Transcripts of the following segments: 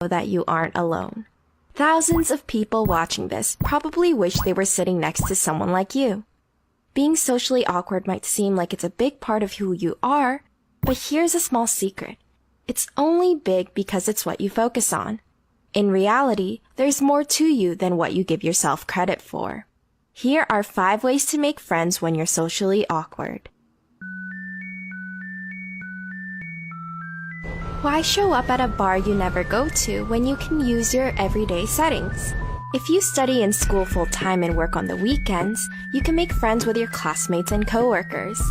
that you aren't alone. Thousands of people watching this probably wish they were sitting next to someone like you. Being socially awkward might seem like it's a big part of who you are, but here's a small secret. It's only big because it's what you focus on. In reality, there's more to you than what you give yourself credit for. Here are 5 ways to make friends when you're socially awkward. Why show up at a bar you never go to when you can use your everyday settings? If you study in school full-time and work on the weekends, you can make friends with your classmates and coworkers.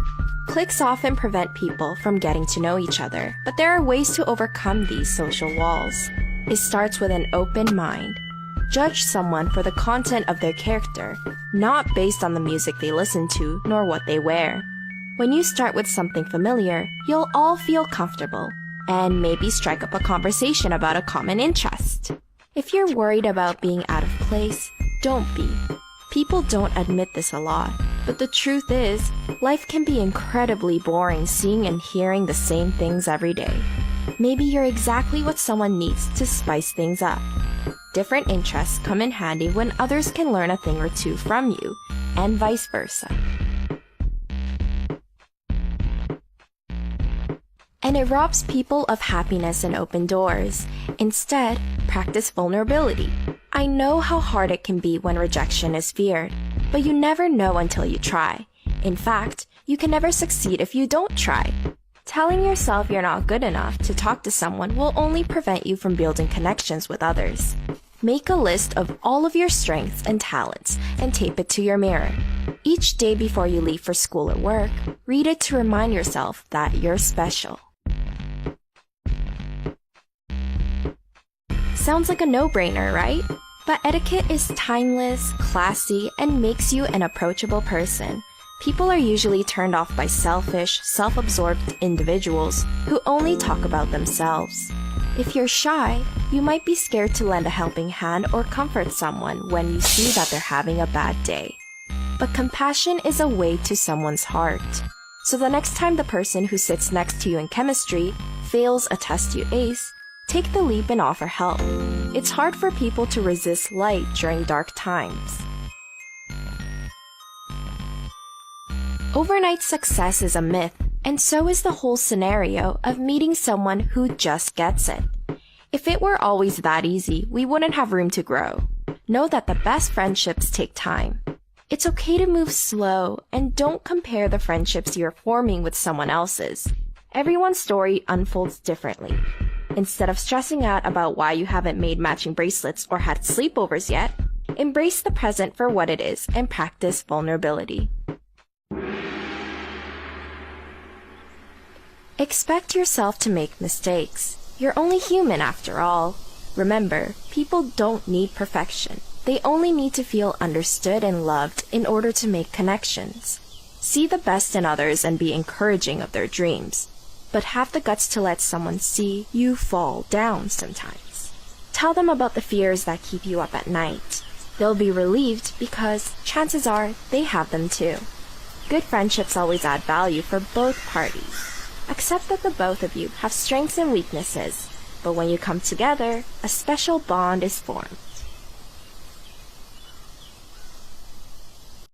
Cliques often prevent people from getting to know each other, but there are ways to overcome these social walls. It starts with an open mind. Judge someone for the content of their character, not based on the music they listen to nor what they wear. When you start with something familiar, you'll all feel comfortable and maybe strike up a conversation about a common interest. If you're worried about being out of place, don't be. People don't admit this a lot, but the truth is, life can be incredibly boring seeing and hearing the same things every day. Maybe you're exactly what someone needs to spice things up. Different interests come in handy when others can learn a thing or two from you, and vice versa. And it robs people of happiness and open doors. Instead, practice vulnerability. I know how hard it can be when rejection is feared, but you never know until you try. In fact, you can never succeed if you don't try. Telling yourself you're not good enough to talk to someone will only prevent you from building connections with others. Make a list of all of your strengths and talents and tape it to your mirror. Each day before you leave for school or work, read it to remind yourself that you're special. Sounds like a no-brainer, right? But etiquette is timeless, classy, and makes you an approachable person. People are usually turned off by selfish, self-absorbed individuals who only talk about themselves. If you're shy, you might be scared to lend a helping hand or comfort someone when you see that they're having a bad day. But compassion is a way to someone's heart. So the next time the person who sits next to you in chemistry fails a test you ace, take the leap and offer help. It's hard for people to resist light during dark times. Overnight success is a myth, and so is the whole scenario of meeting someone who just gets it. If it were always that easy, we wouldn't have room to grow. Know that the best friendships take time. It's okay to move slow, and don't compare the friendships you're forming with someone else's. Everyone's story unfolds differently. Instead of stressing out about why you haven't made matching bracelets or had sleepovers yet, embrace the present for what it is and practice vulnerability. Expect yourself to make mistakes. You're only human after all. Remember, people don't need perfection. They only need to feel understood and loved in order to make connections. See the best in others and be encouraging of their dreams. But have the guts to let someone see you fall down sometimes. Tell them about the fears that keep you up at night. They'll be relieved because chances are they have them too. Good friendships always add value for both parties. Accept that the both of you have strengths and weaknesses, but when you come together, a special bond is formed.